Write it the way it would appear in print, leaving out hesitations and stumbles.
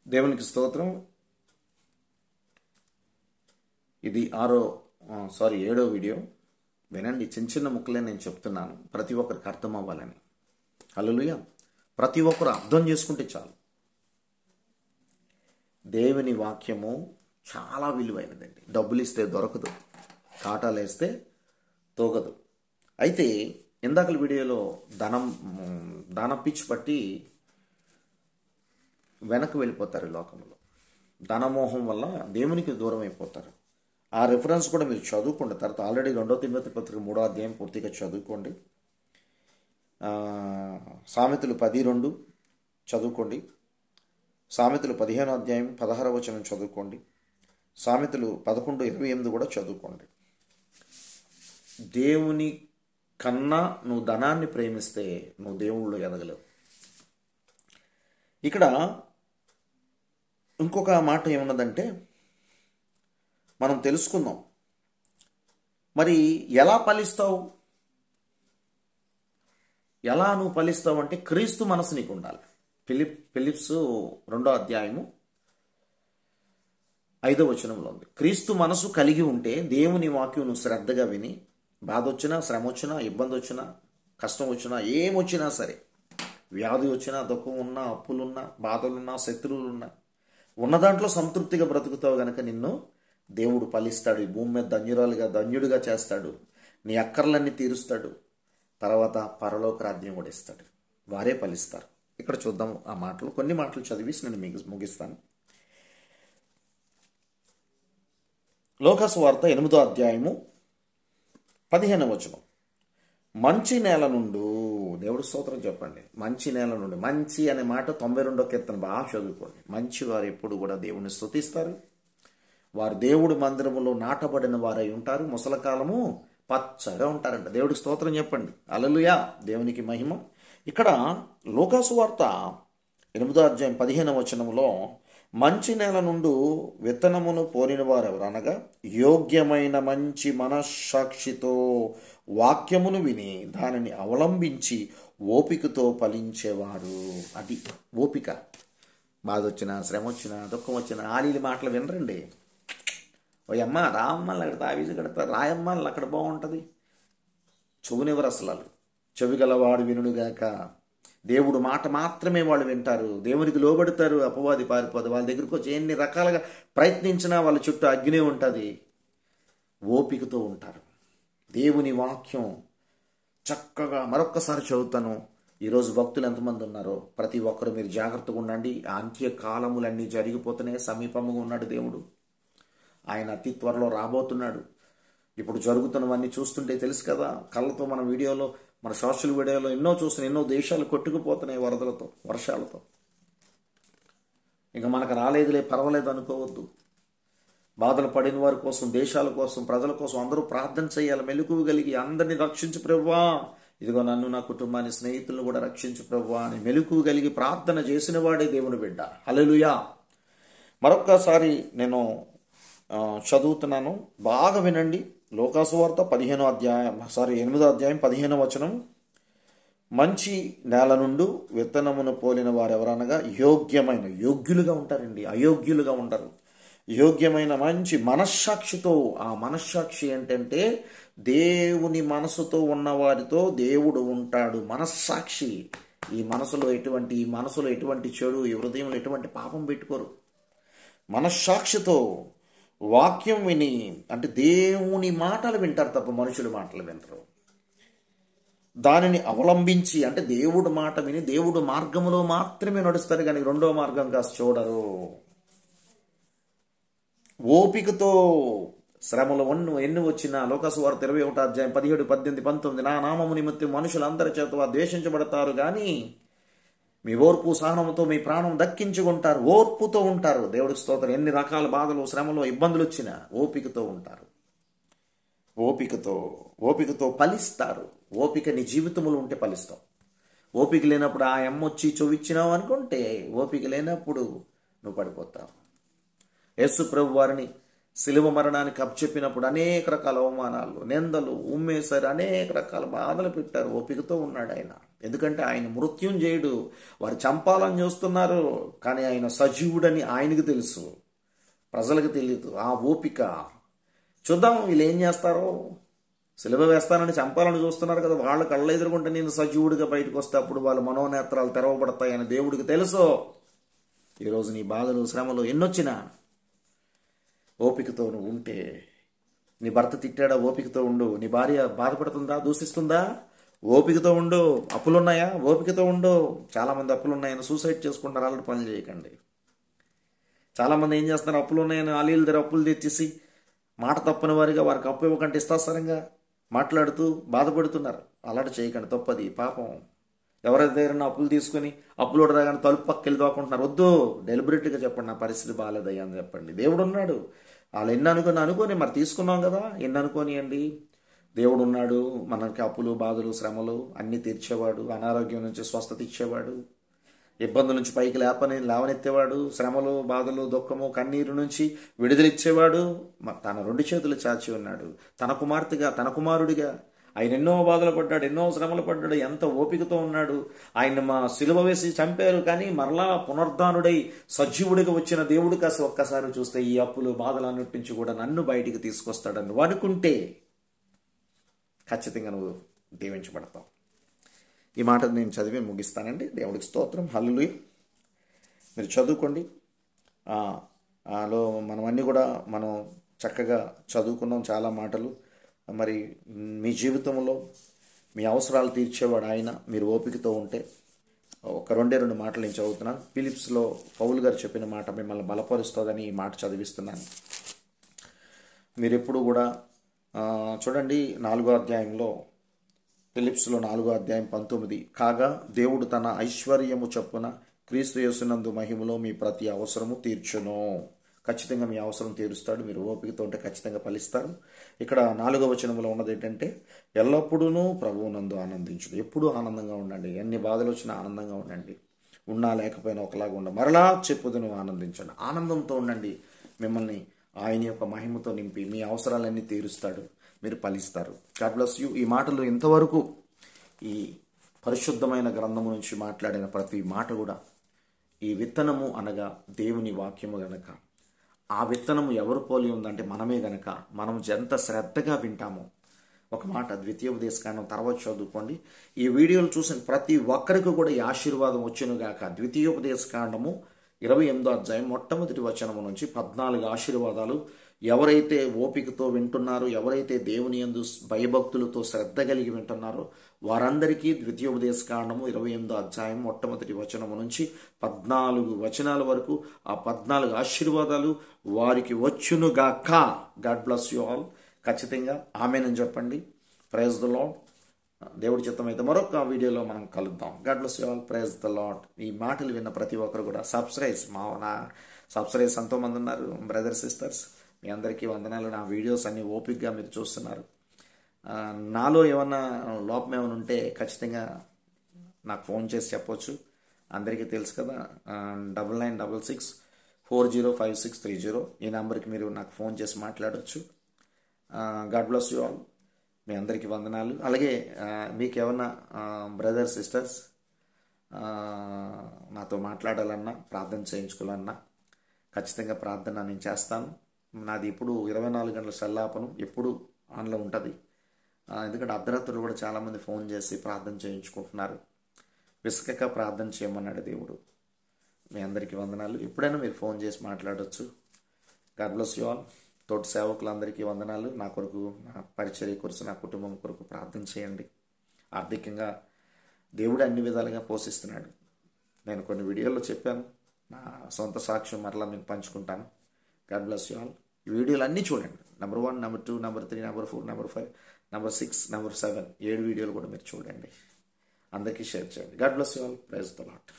దేవునికి స్తోత్రం. ఇది ఏడో వీడియో. వినండి, చిన్న చిన్న ముక్కలే నేను చెప్తున్నాను, ప్రతి ఒక్కరికి అర్థం అవ్వాలని. హల్లెలూయా. ప్రతి ఒక్కరు అర్థం చేసుకుంటే చాలు. దేవుని వాక్యము చాలా విలువైనదండి. డబ్బులు ఇస్తే దొరకదు, కాటాలు వేస్తే తోగదు. అయితే ఇందాకల వీడియోలో దాన పిచ్చి పట్టి వెనక్కి వెళ్ళిపోతారు లోకంలో. ధనమోహం వల్ల దేవునికి దూరం అయిపోతారు. ఆ రిఫరెన్స్ కూడా మీరు చదువుకోండి. తర్వాత ఆల్రెడీ 2 తిమోతి పత్రిక 3వ అధ్యాయం పూర్తిగా చదువుకోండి. సామెతలు 10:2 చదువుకోండి. సామెతలు 15వ అధ్యాయం 16వ వచనం చదువుకోండి. సామెతలు 11:28 కూడా చదువుకోండి. దేవుని కన్నా నువ్వు ధనాన్ని ప్రేమిస్తే నువ్వు దేవుళ్ళు ఎదగలేవు. ఇక్కడ ఇంకొక మాట ఏమున్నదంటే, మనం తెలుసుకుందాం. మరి ఎలా ఫలిస్తావు? ఎలా నువ్వు ఫలిస్తావు అంటే క్రీస్తు మనసు నీకు ఉండాలి. ఫిలిప్స్ 2వ అధ్యాయము 5వ వచనంలో ఉంది. క్రీస్తు మనసు కలిగి ఉంటే దేవుని వాక్యం నువ్వు శ్రద్ధగా విని, బాధ వచ్చినా, శ్రమ వచ్చినా, ఇబ్బంది వచ్చినా, కష్టం వచ్చినా, ఏమొచ్చినా సరే, వ్యాధి వచ్చినా, దుఃఖం ఉన్నా, అప్పులున్నా, బాధలున్నా, శత్రువులున్నా, ఉన్న దాంట్లో సంతృప్తిగా బ్రతుకుతావు గనక నిన్ను దేవుడు ఫలిస్తాడు. ఈ భూమి మీద ధన్యుడిగా చేస్తాడు. నీ అక్కర్లన్నీ తీరుస్తాడు. తర్వాత పరలోక రాజ్యం కూడా ఇస్తాడు. వారే ఫలిస్తారు. ఇక్కడ చూద్దాం ఆ మాటలు. కొన్ని మాటలు చదివేసి నేను మీకు ముగిస్తాను. లోకాసు వార్త 8వ అధ్యాయము 15వ వచనం. మంచి నేల నుండి, దేవుడు స్తోత్రం చెప్పండి. మంచి నేల నుండి, మంచి అనే మాట 92వ కీర్తన బాగా చదువుకోండి. మంచి వారు ఎప్పుడు కూడా దేవుని స్తుతిస్తారు. వారు దేవుడు మందిరములో నాటబడిన వారై ఉంటారు. ముసలకాలము పచ్చగా ఉంటారంట. దేవుడికి స్తోత్రం చెప్పండి. హల్లెలూయా. దేవునికి మహిమ. ఇక్కడ లోకాసు వార్త 8వ అధ్యాయం 15వ వచనంలో మంచి నేల నుండి విత్తనమును పోలిన వారు ఎవరనగా యోగ్యమైన మంచి మనస్సాక్షితో వాక్యమును విని దానిని అవలంబించి ఓపికతో ఫలించేవారు. అది ఓపిక. బాధ వచ్చినా, శ్రమ వచ్చినా, దుఃఖం వచ్చినా ఆలీల మాటలు వినరండి. ఓయమ్మ రామ్మల్ని అక్కడ తావీజు కడతారు, రాయమ్మల్ని అక్కడ బాగుంటుంది. చెవునివ్వరు అసలు. చెవి గలవాడు వినుగాక. దేవుడు మాట మాత్రమే వాళ్ళు వింటారు. దేవునికి లోబడతారు. అపవాది పారిపోదు. వాళ్ళ దగ్గరికి వచ్చి ఎన్ని రకాలుగా ప్రయత్నించినా వాళ్ళ చుట్టూ అగ్నే ఉంటుంది. ఓపికతో ఉంటారు. దేవుని వాక్యం చక్కగా మరొక్కసారి చదువుతాను. ఈరోజు భక్తులు ఎంతమంది ఉన్నారో ప్రతి ఒక్కరు మీరు జాగ్రత్తగా ఉండండి. ఆ అంత్యకాలములన్నీ జరిగిపోతున్నాయి. సమీపంగా ఉన్నాడు దేవుడు. ఆయన అతి త్వరలో రాబోతున్నాడు. ఇప్పుడు జరుగుతున్నవన్నీ చూస్తుంటే తెలుసు కదా. కళ్ళతో మన వీడియోలో, మన సోషల్ మీడియాలో ఎన్నో చూస్తున్నాం. ఎన్నో దేశాలు కొట్టుకుపోతున్నాయి వరదలతో, వర్షాలతో. ఇంకా మనకు రాలేదులే, పర్వాలేదు అనుకోవద్దు. బాధలు పడిన వారి కోసం, దేశాల కోసం, ప్రజల కోసం అందరూ ప్రార్థన చేయాలి. మెలకువ కలిగి అందరినీ రక్షించు ప్రభువా, ఇదిగో నన్ను, నా కుటుంబాన్ని, స్నేహితులను కూడా రక్షించు ప్రభువా అని మెలకువ కలిగి ప్రార్థన చేసిన వాడే దేవుని బిడ్డ. హల్లెలూయా. మరొక్కసారి నేను చదువుతున్నాను, బాగా వినండి. లోకాసు వార్త 8వ అధ్యాయం 15వ వచనం. మంచి నేల నుండి విత్తనమును పోలిన వారు ఎవరనగా యోగ్యులుగా ఉంటారండి, అయోగ్యులుగా ఉంటారు. యోగ్యమైన మంచి మనస్సాక్షితో. ఆ మనస్సాక్షి ఏంటంటే దేవుని మనసుతో ఉన్నవారితో దేవుడు ఉంటాడు. మనస్సాక్షి. ఈ మనసులో ఎటువంటి చెడు, ఈ హృదయంలో ఎటువంటి పాపం పెట్టుకోరు. మనస్సాక్షితో వాక్యం విని, అంటే దేవుని మాటలు వింటారు తప్ప మనుషుల మాటలు వినరు. దానిని అవలంబించి, అంటే దేవుడు మాట విని దేవుడు మార్గములో మాత్రమే నడుస్తారు, కానీ రెండో మార్గం కాస్త చూడరు. ఓపికతో శ్రమలు ఎన్ని వచ్చినా, లోకాసు వార్త 21వ అధ్యాయం 17, 18, 19, నా నామము నిమిత్తం మనుషులందరి చేత ద్వేషించబడతారు, కానీ మీ ఓర్పు సహనముతో మీ ప్రాణం దక్కించుకుంటారు. ఓర్పుతో ఉంటారు. దేవుడికి స్తోత్రం. ఎన్ని రకాల బాధలు, శ్రమలు, ఇబ్బందులు వచ్చినా ఓపికతో ఉంటారు. ఓపికతో ఫలిస్తారు. ఓపిక నీ జీవితంలో ఉంటే ఫలిస్తావు. ఓపిక లేనప్పుడు ఆ వచ్చి చొవిచ్చినావు అనుకుంటే, ఓపిక లేనప్పుడు నువ్వు పడిపోతావు. యేసు ప్రభు వారిని శిలువ మరణానికి అప్పచెప్పినప్పుడు అనేక రకాల అవమానాలు, నిందలు, ఉమ్మేశారు, అనేక రకాల బాధలు పెట్టారు. ఓపికతో ఉన్నాడు ఆయన. ఎందుకంటే ఆయన మృత్యుంజయుడు. వారు చంపాలని చూస్తున్నారు, కానీ ఆయన సజీవుడని ఆయనకు తెలుసు, ప్రజలకు తెలియదు. ఆ ఓపిక చూద్దాం వీళ్ళు ఏం చేస్తారో. శిలువ వేస్తానని చంపాలని చూస్తున్నారు కదా, వాళ్ళ కళ్ళ ఎదురుకుంటే నేను సజీవుడిగా బయటకు వస్తే అప్పుడు వాళ్ళ మనోనేత్రాలు తెరవబడతాయని దేవుడికి తెలుసు. ఈరోజు నీ బాధలు, శ్రమలు ఎన్నొచ్చినా ఓపికతో నువ్వు ఉంటే, నీ భర్త తిట్టాడా, ఓపికతో ఉండు. నీ భార్య బాధపడుతుందా, దూషిస్తుందా, ఓపికతో ఉండు. అప్పులున్నాయా, ఓపికతో ఉండు. చాలామంది అప్పులున్నాయని సూసైడ్ చేసుకుంటారు. అలాంటి పనులు చేయకండి. చాలామంది ఏం చేస్తున్నారు, అప్పులు ఉన్నాయని ఆలీల దగ్గర అప్పులు తెచ్చేసి మాట తప్పని వారిగా వారికి అప్పు ఇవ్వకంటే ఇష్టాసరంగా మాట్లాడుతూ బాధపడుతున్నారు. అలాంటి చేయకండి, తప్పది, పాపం. ఎవరి దగ్గర అప్పులు తీసుకొని అప్పులు రాగానే తలుపు పక్కకి దోకుంటున్నారు. వద్దు, డెలిబరేట్గా చెప్పండి, నా పరిస్థితి బాగాలేదయ్యా అని చెప్పండి. దేవుడు ఉన్నాడు. వాళ్ళు ఎన్ని అనుకొని మరి తీసుకున్నాం కదా, ఎన్ని అనుకోనియండి. దేవుడు ఉన్నాడు. మనకి అప్పులు, బాధలు, శ్రమలు అన్నీ తీర్చేవాడు. అనారోగ్యం నుంచి స్వస్థత ఇచ్చేవాడు. ఇబ్బందుల నుంచి పైకి లేవనెత్తేవాడు. శ్రమలు, బాధలు, దుఃఖము, కన్నీరు నుంచి విడుదలిచ్చేవాడు. తన 2 చేతులు చాచి ఉన్నాడు. తన కుమార్తెగా, తన కుమారుడిగా ఆయన ఎన్నో బాధలు పడ్డాడు, ఎన్నో శ్రమలు పడ్డాడు. ఎంత ఓపికతో ఉన్నాడు. ఆయన సిలువ వేసి చంపారు, కానీ మరలా పునరుద్ధానుడై సజీవుడిగా వచ్చిన దేవుడు కాస్త ఒక్కసారి చూస్తే ఈ అప్పులు, బాధలు అన్నిటి కూడా నన్ను బయటికి తీసుకొస్తాడని నువ్వు అనుకుంటే ఖచ్చితంగా నువ్వు దీవించబడతావు. ఈ మాట నేను చదివి ముగిస్తానండి. దేవుడికి స్తోత్రం, హల్లెలూయా. మీరు చదువుకోండి. మనం అన్నీ కూడా మనం చక్కగా చదువుకున్నాం చాలా మాటలు. మరి మీ జీవితంలో మీ అవసరాలు తీర్చేవాడు ఆయన. మీరు ఓపికతో ఉంటే ఒక 2 మాటలు నేను చదువుతున్నాను. ఫిలిప్స్లో పౌలు గారు చెప్పిన మాట మిమ్మల్ని బలపరుస్తుందని ఈ మాట చదివిస్తున్నాను. మీరు ఎప్పుడు కూడా చూడండి, 4వ అధ్యాయంలో, ఫిలిప్స్లో 4వ అధ్యాయం 19, కాగా దేవుడు తన ఐశ్వర్యము చొప్పున క్రీస్తు యేసునందు మహిమలో మీ ప్రతి అవసరము తీర్చును. ఖచ్చితంగా మీ అవసరం తీరుస్తాడు. మీరు ఓపికతో ఉంటే ఖచ్చితంగా ఫలిస్తారు. ఇక్కడ 4వ వచనంలో ఉన్నది ఏంటంటే, ఎల్లప్పుడూ ప్రభువునందు ఆనందించుడు. ఎప్పుడూ ఆనందంగా ఉండండి. ఎన్ని బాధలు వచ్చినా ఆనందంగా ఉండండి. ఉన్నా లేకపోయినా ఒకలాగా ఉండ. మరలా చెప్పుదును ఆనందించండి. ఆనందంతో ఉండండి. మిమ్మల్ని ఆయన యొక్క మహిమతో నింపి మీ అవసరాలన్నీ తీరుస్తాడు. మీరు ఫలిస్తారు. God bless you. ఈ మాటలు ఇంతవరకు ఈ పరిశుద్ధమైన గ్రంథము నుంచి మాట్లాడిన ప్రతి మాట కూడా ఈ విత్తనము అనగా దేవుని వాక్యము గనక, ఆ విత్తనము ఎవరు పోలి ఉందంటే మనమే గనక, మనం ఎంత శ్రద్ధగా వింటామో. ఒక మాట ద్వితీయోపదేశకాండం తర్వాత చదువుకోండి. ఈ వీడియోలు చూసిన ప్రతి ఒక్కరికి కూడా ఈ ఆశీర్వాదం వచ్చునుగాక. ద్వితీయోపదేశకాండము 28వ అధ్యాయం మొట్టమొదటి వచనము నుంచి 14 ఆశీర్వాదాలు. ఎవరైతే ఓపికతో వింటున్నారో, ఎవరైతే దేవుని యందు భయభక్తులతో శ్రద్ధ కలిగి వింటున్నారో వారందరికీ ద్వితీయోపదేశకాండము 28వ అధ్యాయం మొట్టమొదటి వచనము నుంచి 14 వచనాల వరకు ఆ 14 ఆశీర్వాదాలు వారికి వచ్చునుగాక. God bless you all. ఖచ్చితంగా ఆమేనని చెప్పండి. Praise the Lord. దేవుడి చిత్తమైతే మరొక వీడియోలో మనం కలుద్దాం. God bless you all. Praise the Lord. ఈ మాటలు విన్న ప్రతి ఒక్కరు కూడా నా సబ్స్క్రైబ్స్ ఎంతోమంది ఉన్నారు. బ్రదర్స్, సిస్టర్స్, మీ అందరికీ వందనాలు. నా వీడియోస్ అన్ని ఓపిక్గా మీరు చూస్తున్నారు. నాలో ఏమన్నా లోపం ఏమైనా ఉంటే ఖచ్చితంగా నాకు ఫోన్ చేసి చెప్పొచ్చు. అందరికీ తెలుసు కదా, 9966405630 ఈ నెంబర్కి మీరు నాకు ఫోన్ చేసి మాట్లాడవచ్చు. God bless you all. మీ అందరికీ వందనాలు. అలాగే మీకు ఏమన్నా బ్రదర్స్, సిస్టర్స్ నాతో మాట్లాడాలన్నా, ప్రార్థన చేయించుకోవాలన్నా ఖచ్చితంగా ప్రార్థన నేను చేస్తాను. నాది ఇప్పుడు 24 గంటల సల్లాపనం ఎప్పుడు ఆన్లో ఉంటుంది. ఎందుకంటే అర్ధరాత్రులు కూడా చాలామంది ఫోన్ చేసి ప్రార్థన చేయించుకుంటున్నారు. విసుకక ప్రార్థన చేయమన్నాడు దేవుడు. మీ అందరికీ వందనాలు. ఎప్పుడైనా మీరు ఫోన్ చేసి మాట్లాడవచ్చు. God bless you all. తోటి సేవకులందరికీ వందనాలు. నా కొరకు, నా పరిచర్య కొరకు, నా కుటుంబం కొరకు ప్రార్థన చేయండి. ఆర్థికంగా దేవుడు అన్ని విధాలుగా పోషిస్తున్నాడు. నేను కొన్ని వీడియోల్లో చెప్పాను. నా సొంత సాక్ష్యం మరలా మీకు పంచుకుంటాను. God bless you all. ఈ వీడియోలు అన్నీ చూడండి. Number 1, number 2, number 3, number 4, number 5, number 6, number 7 7 వీడియోలు కూడా మీరు చూడండి. అందరికీ షేర్ చేయండి. God bless you all. Praise the lord.